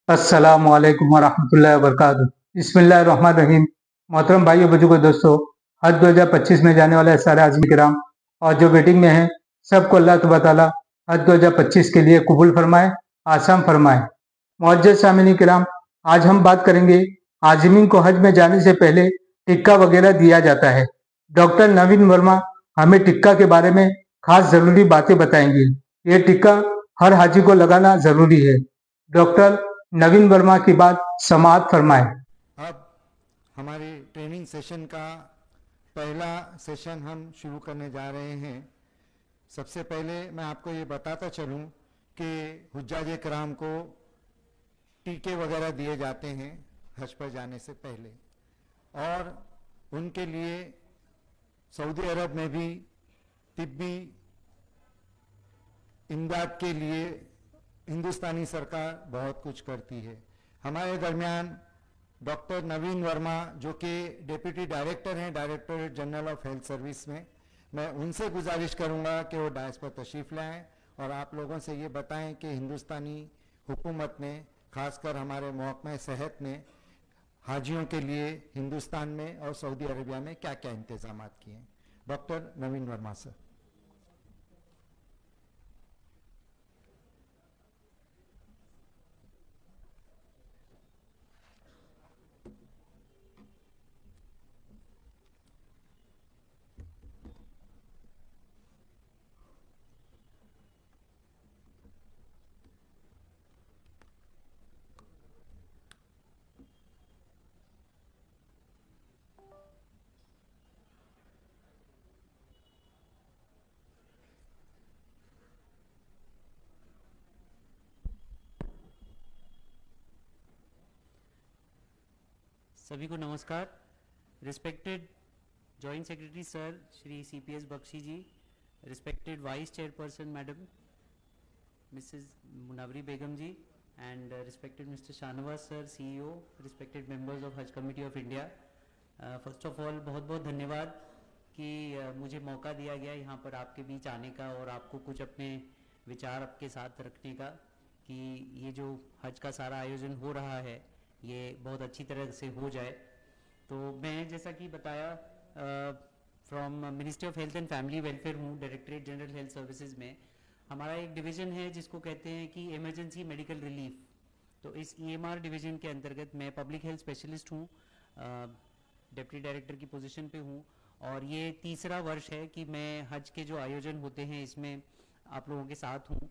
अस्सलामु अलैकुम वरहमतुल्लाहि वबरकातुहू। बिस्मिल्लाहिर्रहमानिर्रहीम। मोहतरम भाइयों बुजुर्गों दोस्तों, हज 2025 में जाने वाले सारे आज़मी किराम और जो वेटिंग में हैं, सबको अल्लाह तबारक ताला हज 2025 के लिए कबूल फरमाए, आसान फरमाए। मुअज़्ज़ज़ सामिईन किराम, आज हम बात करेंगे आज़मीन को हज में जाने से पहले टिक्का वगैरह दिया जाता है। डॉक्टर नवीन वर्मा हमें टिक्का के बारे में खास ज़रूरी बातें बताएंगे। ये टिक्का हर हाजी को लगाना ज़रूरी है। डॉक्टर नवीन वर्मा की बात समाअत फरमाएं। अब हमारे ट्रेनिंग सेशन का पहला सेशन हम शुरू करने जा रहे हैं। सबसे पहले मैं आपको ये बताता चलूं कि हुज्जाज कराम को टीके वगैरह दिए जाते हैं हज पर जाने से पहले, और उनके लिए सऊदी अरब में भी तिब्बी इमदाद के लिए हिंदुस्तानी सरकार बहुत कुछ करती है। हमारे दरमियान डॉक्टर नवीन वर्मा जो कि डिप्टी डायरेक्टर हैं directorate general of health service में, मैं उनसे गुजारिश करूंगा कि वो डायस पर तशरीफ़ लाएं और आप लोगों से ये बताएं कि हिंदुस्तानी हुकूमत ने, खासकर हमारे महकमा सेहत ने हाजियों के लिए हिंदुस्तान में और सऊदी अरबिया में क्या क्या इंतजाम किए हैं। Doctor Naveen Verma sir. सभी को नमस्कार। Respected joint secretary sir Shri CPS Bakshi ji, respected vice chairperson madam Mrs Munawari Begum ji, and respected mister Shahnawaz sir CEO, respected members of Haj committee of India. First of all बहुत बहुत धन्यवाद कि मुझे मौका दिया गया यहाँ पर आपके बीच आने का और आपको कुछ अपने विचार आपके साथ रखने का कि ये जो हज का सारा आयोजन हो रहा है ये बहुत अच्छी तरह से हो जाए। तो मैं जैसा कि बताया from ministry of health and family welfare हूँ, डायरेक्टरेट जनरल हेल्थ सर्विसेज में। हमारा एक डिवीज़न है जिसको कहते हैं कि इमरजेंसी मेडिकल रिलीफ। तो इस EMR डिवीज़न के अंतर्गत मैं पब्लिक हेल्थ स्पेशलिस्ट हूँ, डिप्टी डायरेक्टर की पोजीशन पे हूँ, और ये तीसरा वर्ष है कि मैं हज के जो आयोजन होते हैं इसमें आप लोगों के साथ हूँ।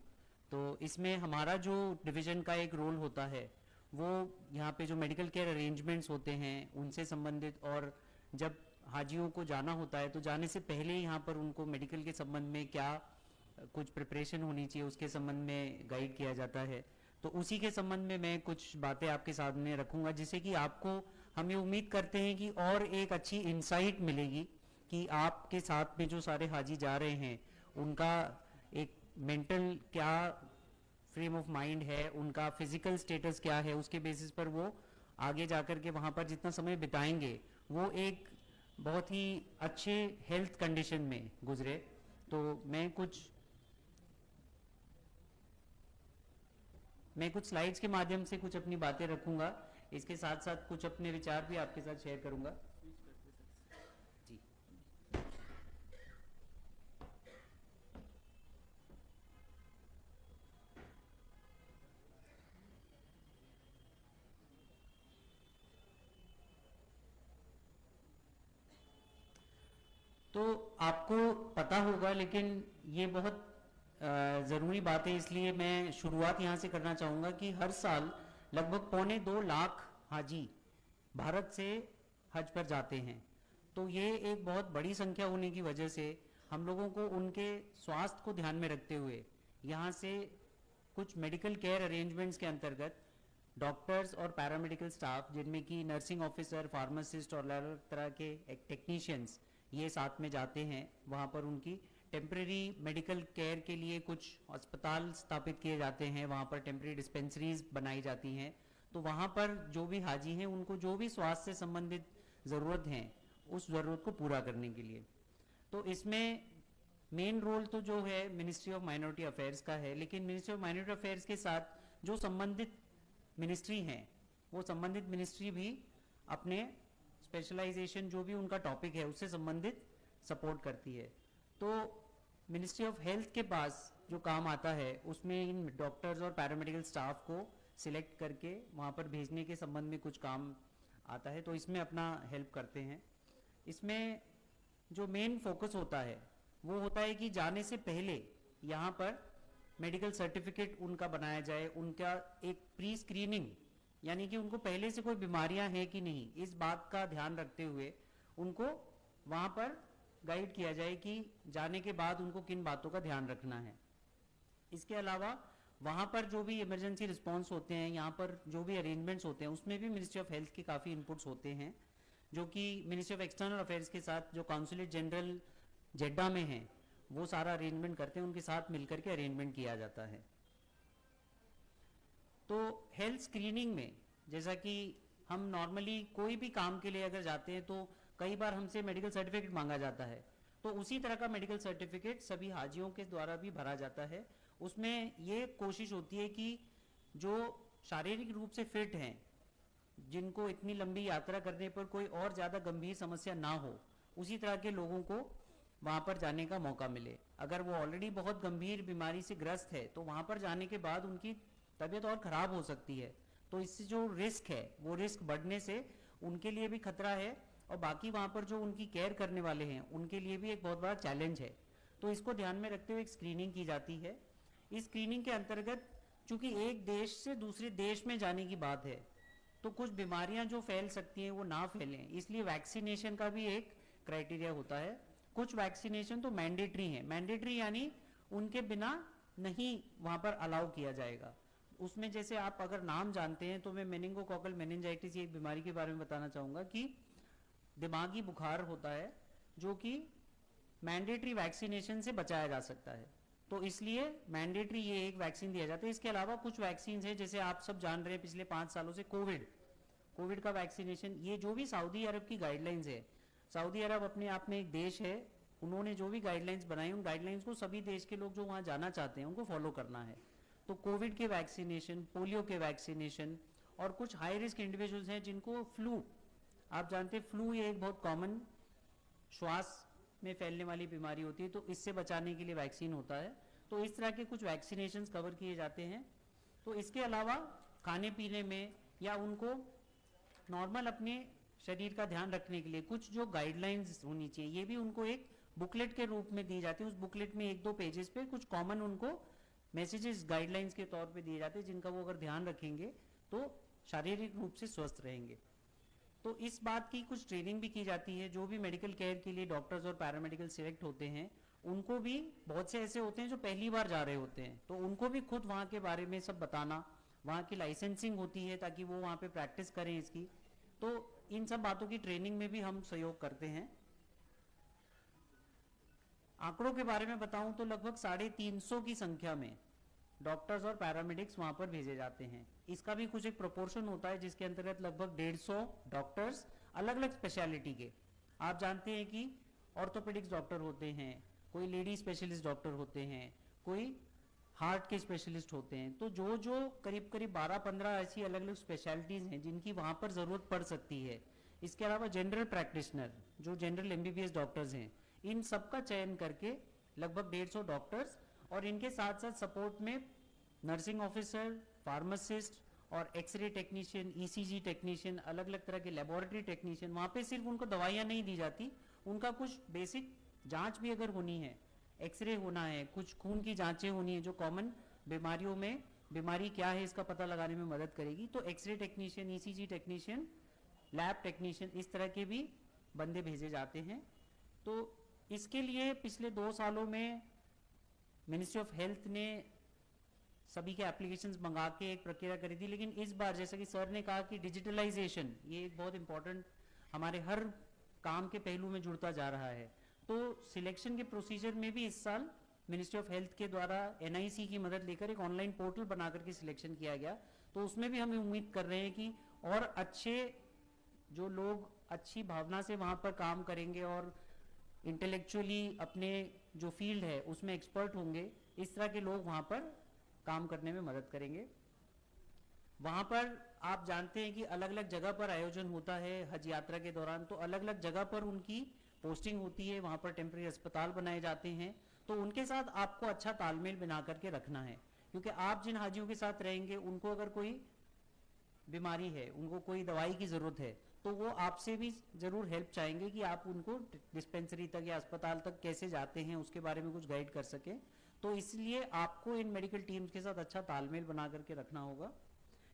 तो इसमें हमारा जो डिवीज़न का एक रोल होता है वो यहाँ पे जो मेडिकल केयर अरेंजमेंट्स होते हैं उनसे संबंधित, और जब हाजियों को जाना होता है तो जाने से पहले यहाँ पर उनको मेडिकल के संबंध में क्या कुछ प्रिपरेशन होनी चाहिए उसके संबंध में गाइड किया जाता है। तो उसी के संबंध में मैं कुछ बातें आपके सामने रखूँगा जिससे कि आपको, हम ये उम्मीद करते हैं कि और एक अच्छी इंसाइट मिलेगी कि आपके साथ में जो सारे हाजी जा रहे हैं उनका एक मेंटल क्या फ्रेम ऑफ माइंड है, उनका फिजिकल स्टेटस क्या है, उसके बेसिस पर वो आगे जाकर के वहाँ पर जितना समय बिताएंगे वो एक बहुत ही अच्छे हेल्थ कंडीशन में गुजरे। तो मैं कुछ स्लाइड्स के माध्यम से कुछ अपनी बातें रखूंगा, इसके साथ साथ कुछ अपने विचार भी आपके साथ शेयर करूंगा। जी, तो आपको पता होगा, लेकिन ये बहुत ज़रूरी बात है, इसलिए मैं शुरुआत यहाँ से करना चाहूँगा कि हर साल लगभग 1.25 लाख हाजी भारत से हज पर जाते हैं। तो ये एक बहुत बड़ी संख्या होने की वजह से हम लोगों को उनके स्वास्थ्य को ध्यान में रखते हुए यहाँ से कुछ मेडिकल केयर अरेंजमेंट्स के अंतर्गत डॉक्टर्स और पैरामेडिकल स्टाफ, जिनमें कि नर्सिंग ऑफिसर, फार्मासिस्ट और अलग तरह के टेक्नीशियंस ये साथ में जाते हैं। वहाँ पर उनकी टेम्प्रेरी मेडिकल केयर के लिए कुछ अस्पताल स्थापित किए जाते हैं, वहाँ पर टेम्प्रेरी डिस्पेंसरीज बनाई जाती हैं। तो वहाँ पर जो भी हाजी हैं उनको जो भी स्वास्थ्य से संबंधित ज़रूरत है उस ज़रूरत को पूरा करने के लिए, तो इसमें मेन रोल तो जो है मिनिस्ट्री ऑफ माइनॉरिटी अफेयर्स का है, लेकिन मिनिस्ट्री ऑफ माइनॉरिटी अफेयर्स के साथ जो संबंधित मिनिस्ट्री हैं वो संबंधित मिनिस्ट्री भी अपने स्पेशलाइजेशन जो भी उनका टॉपिक है उससे संबंधित सपोर्ट करती है। तो मिनिस्ट्री ऑफ हेल्थ के पास जो काम आता है उसमें इन डॉक्टर्स और पैरामेडिकल स्टाफ को सिलेक्ट करके वहाँ पर भेजने के संबंध में कुछ काम आता है, तो इसमें अपना हेल्प करते हैं। इसमें जो मेन फोकस होता है वो होता है कि जाने से पहले यहाँ पर मेडिकल सर्टिफिकेट उनका बनाया जाए, उनका एक प्री स्क्रीनिंग यानी कि उनको पहले से कोई बीमारियां हैं कि नहीं इस बात का ध्यान रखते हुए उनको वहाँ पर गाइड किया जाए कि जाने के बाद उनको किन बातों का ध्यान रखना है। इसके अलावा वहाँ पर जो भी इमरजेंसी रिस्पॉन्स होते हैं, यहाँ पर जो भी अरेंजमेंट्स होते हैं उसमें भी मिनिस्ट्री ऑफ हेल्थ के काफ़ी इनपुट्स होते हैं, जो कि मिनिस्ट्री ऑफ एक्सटर्नल अफेयर्स के साथ जो काउंसलेट जनरल जेड्डा में है वो सारा अरेंजमेंट करते हैं, उनके साथ मिलकर के अरेंजमेंट किया जाता है। तो हेल्थ स्क्रीनिंग में जैसा कि हम नॉर्मली कोई भी काम के लिए अगर जाते हैं तो कई बार हमसे मेडिकल सर्टिफिकेट मांगा जाता है, तो उसी तरह का मेडिकल सर्टिफिकेट सभी हाजियों के द्वारा भी भरा जाता है। उसमें ये कोशिश होती है कि जो शारीरिक रूप से फिट हैं, जिनको इतनी लंबी यात्रा करने पर कोई और ज़्यादा गंभीर समस्या ना हो, उसी तरह के लोगों को वहाँ पर जाने का मौका मिले। अगर वो ऑलरेडी बहुत गंभीर बीमारी से ग्रस्त है तो वहाँ पर जाने के बाद उनकी तबीयत और ख़राब हो सकती है, तो इससे जो रिस्क है वो रिस्क बढ़ने से उनके लिए भी खतरा है और बाकी वहाँ पर जो उनकी केयर करने वाले हैं उनके लिए भी एक बहुत बड़ा चैलेंज है। तो इसको ध्यान में रखते हुए एक स्क्रीनिंग की जाती है। इस स्क्रीनिंग के अंतर्गत चूंकि एक देश से दूसरे देश में जाने की बात है तो कुछ बीमारियां जो फैल सकती हैं वो ना फैलें, इसलिए वैक्सीनेशन का भी एक क्राइटेरिया होता है। कुछ वैक्सीनेशन तो मैंडेटरी हैं, मैंडेटरी यानी उनके बिना नहीं वहाँ पर अलाउ किया जाएगा। उसमें जैसे आप अगर नाम जानते हैं तो मैं मेनिंगोकोकल मेनिंजाइटिस ये एक बीमारी के बारे में बताना चाहूँगा कि दिमागी बुखार होता है जो कि मैंडेटरी वैक्सीनेशन से बचाया जा सकता है, तो इसलिए मैंडेटरी ये एक वैक्सीन दिया जाता है। इसके अलावा कुछ वैक्सीन है जैसे आप सब जान रहे हैं पिछले 5 सालों से कोविड का वैक्सीनेशन, ये जो भी सऊदी अरब की गाइडलाइंस है, सऊदी अरब अपने आप में एक देश है, उन्होंने जो भी गाइडलाइंस बनाई उन गाइडलाइंस को सभी देश के लोग जो वहाँ जाना चाहते हैं उनको फॉलो करना है। तो कोविड के वैक्सीनेशन, पोलियो के वैक्सीनेशन और कुछ हाई रिस्क इंडिविजुअल्स हैं जिनको फ्लू, आप जानते हैं फ्लू ये एक बहुत कॉमन श्वास में फैलने वाली बीमारी होती है, तो इससे बचाने के लिए वैक्सीन होता है। तो इस तरह के कुछ वैक्सीनेशंस कवर किए जाते हैं। तो इसके अलावा खाने पीने में या उनको नॉर्मल अपने शरीर का ध्यान रखने के लिए कुछ जो गाइडलाइंस होनी चाहिए, ये भी उनको एक बुकलेट के रूप में दी जाती है। उस बुकलेट में 1-2 पेजेस पे कुछ कॉमन उनको मैसेजेस गाइडलाइंस के तौर पे दिए जाते हैं, जिनका वो अगर ध्यान रखेंगे तो शारीरिक रूप से स्वस्थ रहेंगे। तो इस बात की कुछ ट्रेनिंग भी की जाती है। जो भी मेडिकल केयर के लिए डॉक्टर्स और पैरामेडिकल सिलेक्ट होते हैं उनको भी, बहुत से ऐसे होते हैं जो पहली बार जा रहे होते हैं, तो उनको भी खुद वहाँ के बारे में सब बताना, वहाँ की लाइसेंसिंग होती है ताकि वो वहाँ पे प्रैक्टिस करें इसकी, तो इन सब बातों की ट्रेनिंग में भी हम सहयोग करते हैं। आंकड़ों के बारे में बताऊं तो लगभग 350 की संख्या में डॉक्टर्स और पैरामेडिक्स वहां पर भेजे जाते हैं। इसका भी कुछ एक प्रोपोर्शन होता है जिसके अंतर्गत लगभग 150 डॉक्टर्स अलग अलग स्पेशलिटी के, आप जानते हैं कि ऑर्थोपेडिक्स डॉक्टर होते हैं, कोई लेडी स्पेशलिस्ट डॉक्टर होते हैं, कोई हार्ट के स्पेशलिस्ट होते हैं, तो जो जो करीब करीब 12-15 ऐसी अलग अलग स्पेशलिटीज हैं जिनकी वहां पर जरूरत पड़ सकती है। इसके अलावा जनरल प्रैक्टिशनर जो जनरल MBBS डॉक्टर्स हैं, इन सब का चयन करके लगभग 150 डॉक्टर्स और इनके साथ साथ सपोर्ट में नर्सिंग ऑफिसर, फार्मासिस्ट और एक्सरे टेक्नीशियन, ECG टेक्नीशियन, अलग अलग तरह के लेबोरेटरी टेक्नीशियन। वहाँ पे सिर्फ उनको दवाइयाँ नहीं दी जाती, उनका कुछ बेसिक जांच भी अगर होनी है, एक्सरे होना है, कुछ खून की जांचें होनी है जो कॉमन बीमारियों में बीमारी क्या है इसका पता लगाने में मदद करेगी, तो X ray technician, ECG technician, lab technician, इस तरह के भी बंदे भेजे जाते हैं। तो इसके लिए पिछले 2 सालों में मिनिस्ट्री ऑफ हेल्थ ने सभी के एप्लीकेशंस मंगा के एक प्रक्रिया करी थी, लेकिन इस बार जैसा कि सर ने कहा कि डिजिटलाइजेशन ये एक बहुत इंपॉर्टेंट हमारे हर काम के पहलू में जुड़ता जा रहा है, तो सिलेक्शन के प्रोसीजर में भी इस साल मिनिस्ट्री ऑफ हेल्थ के द्वारा NIC की मदद लेकर एक ऑनलाइन पोर्टल बना करके सिलेक्शन किया गया। तो उसमें भी हम उम्मीद कर रहे हैं कि और अच्छे जो लोग अच्छी भावना से वहाँ पर काम करेंगे और इंटेलेक्चुअली अपने जो फील्ड है उसमें एक्सपर्ट होंगे, इस तरह के लोग वहाँ पर काम करने में मदद करेंगे। वहाँ पर आप जानते हैं कि अलग अलग जगह पर आयोजन होता है हज यात्रा के दौरान, तो अलग अलग जगह पर उनकी पोस्टिंग होती है, वहाँ पर टेम्प्रेरी अस्पताल बनाए जाते हैं। तो उनके साथ आपको अच्छा तालमेल बना करके रखना है, क्योंकि आप जिन हाजियों के साथ रहेंगे उनको अगर कोई बीमारी है, उनको कोई दवाई की ज़रूरत है, तो वो आपसे भी ज़रूर हेल्प चाहेंगे कि आप उनको डिस्पेंसरी तक या अस्पताल तक कैसे जाते हैं उसके बारे में कुछ गाइड कर सकें। तो इसलिए आपको इन मेडिकल टीम्स के साथ अच्छा तालमेल बना करके रखना होगा।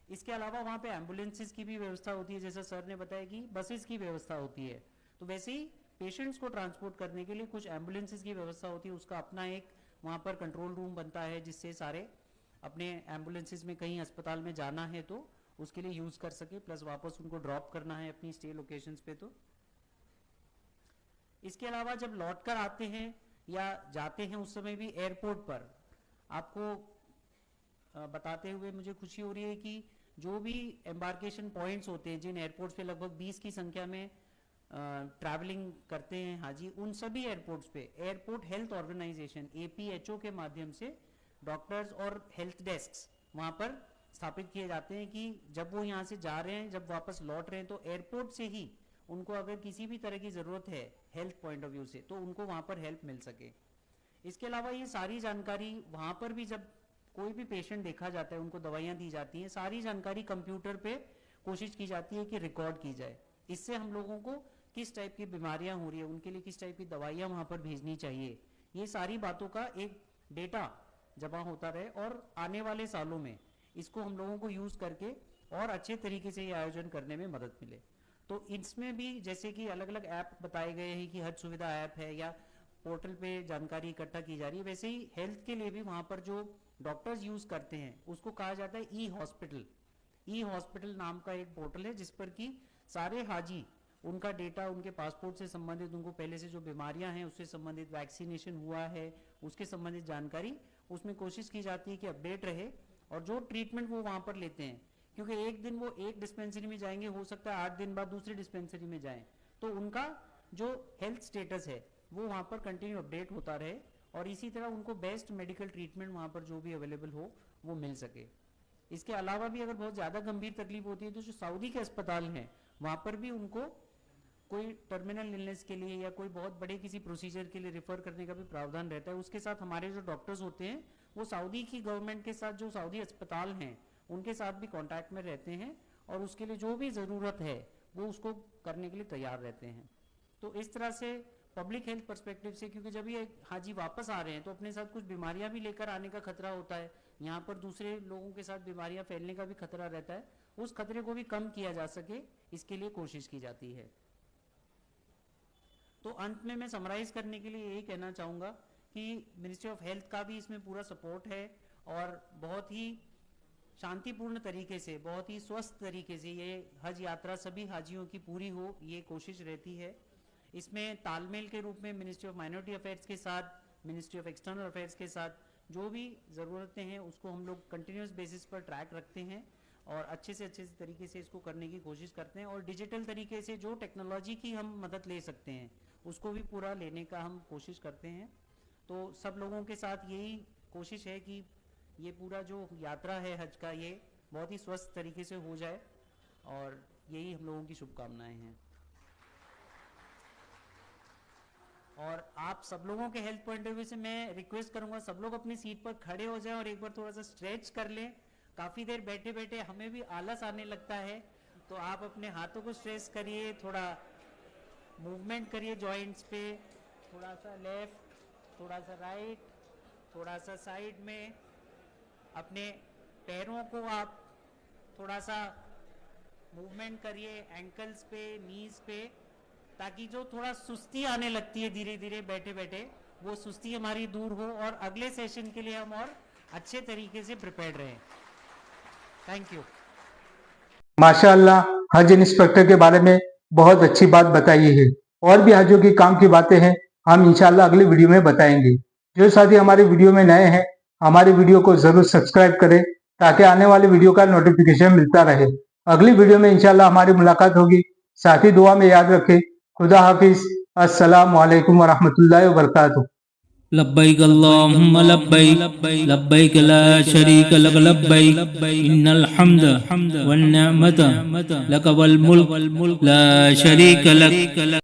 इसके अलावा वहाँ पे एम्बुलेंसेस की भी व्यवस्था होती है, जैसा सर ने बताया कि बसेस की व्यवस्था होती है, तो वैसे ही पेशेंट्स को ट्रांसपोर्ट करने के लिए कुछ एम्बुलेंसेस की व्यवस्था होती है। उसका अपना एक वहाँ पर कंट्रोल रूम बनता है, जिससे सारे अपने एम्बुलेंसेस में कहीं अस्पताल में जाना है तो उसके लिए यूज़ कर सके, प्लस वापस उनको ड्रॉप करना है अपनी स्टे लोकेशंस पे। तो इसके अलावा जब लौट कर आते हैं या जाते हैं उस समय भी एयरपोर्ट पर आपको बताते हुए मुझे खुशी हो रही है कि जो भी एम्बार्केशन पॉइंट्स होते हैं, जिन एयरपोर्ट्स पे लगभग 20 की संख्या में ट्रैवलिंग करते हैं हाजी, उन सभी एयरपोर्ट्स पे एयरपोर्ट हेल्थ ऑर्गेनाइजेशन APHO के माध्यम से डॉक्टर्स और हेल्थ डेस्क वहाँ पर स्थापित किए जाते हैं कि जब वो यहाँ से जा रहे हैं, जब वापस लौट रहे हैं, तो एयरपोर्ट से ही उनको अगर किसी भी तरह की ज़रूरत है हेल्थ पॉइंट ऑफ व्यू से, तो उनको वहाँ पर हेल्प मिल सके। इसके अलावा ये सारी जानकारी वहाँ पर भी जब कोई भी पेशेंट देखा जाता है, उनको दवाइयाँ दी जाती हैं, सारी जानकारी कंप्यूटर पे कोशिश की जाती है कि रिकॉर्ड की जाए। इससे हम लोगों को किस टाइप की बीमारियाँ हो रही है, उनके लिए किस टाइप की दवाइयाँ वहाँ पर भेजनी चाहिए, ये सारी बातों का एक डेटा जमा होता रहे और आने वाले सालों में इसको हम लोगों को यूज़ करके और अच्छे तरीके से ये आयोजन करने में मदद मिले। तो इसमें भी जैसे कि अलग अलग ऐप बताए गए हैं कि हज सुविधा ऐप है या पोर्टल पे जानकारी इकट्ठा की जा रही है, वैसे ही हेल्थ के लिए भी वहाँ पर जो डॉक्टर्स यूज़ करते हैं उसको कहा जाता है ई-हॉस्पिटल नाम का एक पोर्टल है, जिस पर कि सारे हाजी उनका डेटा, उनके पासपोर्ट से संबंधित, उनको पहले से जो बीमारियां हैं उससे संबंधित, वैक्सीनेशन हुआ है उसके संबंधित जानकारी उसमें कोशिश की जाती है कि अपडेट रहे। और जो ट्रीटमेंट वो वहाँ पर लेते हैं, क्योंकि एक दिन वो एक डिस्पेंसरी में जाएंगे, हो सकता है 8 दिन बाद दूसरी डिस्पेंसरी में जाएं, तो उनका जो हेल्थ स्टेटस है वो वहाँ पर कंटिन्यू अपडेट होता रहे और इसी तरह उनको बेस्ट मेडिकल ट्रीटमेंट वहाँ पर जो भी अवेलेबल हो वो मिल सके। इसके अलावा भी अगर बहुत ज़्यादा गंभीर तकलीफ होती है तो जो सऊदी के अस्पताल हैं वहाँ पर भी उनको कोई टर्मिनल इलनेस के लिए या कोई बहुत बड़े किसी प्रोसीजर के लिए रेफर करने का भी प्रावधान रहता है। उसके साथ हमारे जो डॉक्टर्स होते हैं वो सऊदी की गवर्नमेंट के साथ, जो सऊदी अस्पताल हैं उनके साथ भी कांटेक्ट में रहते हैं और उसके लिए जो भी ज़रूरत है वो उसको करने के लिए तैयार रहते हैं। तो इस तरह से पब्लिक हेल्थ पर्सपेक्टिव से, क्योंकि जब ये हाजी वापस आ रहे हैं तो अपने साथ कुछ बीमारियां भी लेकर आने का खतरा होता है, यहाँ पर दूसरे लोगों के साथ बीमारियां फैलने का भी खतरा रहता है, उस खतरे को भी कम किया जा सके इसके लिए कोशिश की जाती है। तो अंत में मैं समराइज करने के लिए यही कहना चाहूँगा कि मिनिस्ट्री ऑफ हेल्थ का भी इसमें पूरा सपोर्ट है और बहुत ही शांतिपूर्ण तरीके से, बहुत ही स्वस्थ तरीके से ये हज यात्रा सभी हाजियों की पूरी हो, ये कोशिश रहती है। इसमें तालमेल के रूप में मिनिस्ट्री ऑफ माइनॉरिटी अफेयर्स के साथ, मिनिस्ट्री ऑफ एक्सटर्नल अफेयर्स के साथ जो भी ज़रूरतें हैं उसको हम लोग कंटिन्यूस बेसिस पर ट्रैक रखते हैं और अच्छे से तरीके से इसको करने की कोशिश करते हैं और डिजिटल तरीके से जो टेक्नोलॉजी की हम मदद ले सकते हैं उसको भी पूरा लेने का हम कोशिश करते हैं। तो सब लोगों के साथ यही कोशिश है कि ये पूरा जो यात्रा है हज का, ये बहुत ही स्वस्थ तरीके से हो जाए और यही हम लोगों की शुभकामनाएं हैं। और आप सब लोगों के हेल्थ पॉइंट ऑफ व्यू से मैं रिक्वेस्ट करूंगा सब लोग अपनी सीट पर खड़े हो जाएं और एक बार थोड़ा सा स्ट्रेच कर लें। काफ़ी देर बैठे बैठे हमें भी आलस आने लगता है, तो आप अपने हाथों को स्ट्रेच करिए, थोड़ा मूवमेंट करिए जॉइंट्स पे, थोड़ा सा लेफ्ट, थोड़ा सा राइट, थोड़ा सा साइड में। अपने पैरों को आप थोड़ा सा मूवमेंट करिए एंकल्स पे, नीज पे, ताकि जो थोड़ा सुस्ती आने लगती है धीरे धीरे बैठे बैठे, वो सुस्ती हमारी दूर हो और अगले सेशन के लिए हम और अच्छे तरीके से प्रिपेयर्ड रहें। Thank you. माशाअल्लाह, हज इंस्पेक्टर के बारे में बहुत अच्छी बात बताई है। और भी हजों की काम की बातें हैं, हम इंशाल्लाह अगली वीडियो में बताएंगे। जो साथी हमारे वीडियो में नए हैं, हमारी वीडियो को जरूर सब्सक्राइब करें ताकि आने वाली वीडियो का नोटिफिकेशन मिलता रहे। अगली वीडियो में इंशाल्लाह हमारी मुलाकात होगी। साथ ही दुआ में याद रखें। खुदा हाफिज। अस्सलाम वालेकुम व रहमतुल्लाहि व बरकातुहू। लब्बैक अल्लाहुम्मा लब्बैक लब्बैक ला शरीक लक लब्बैक इन्नल हम्द वन निअमत लक वल मुल्क ला शरीक लक।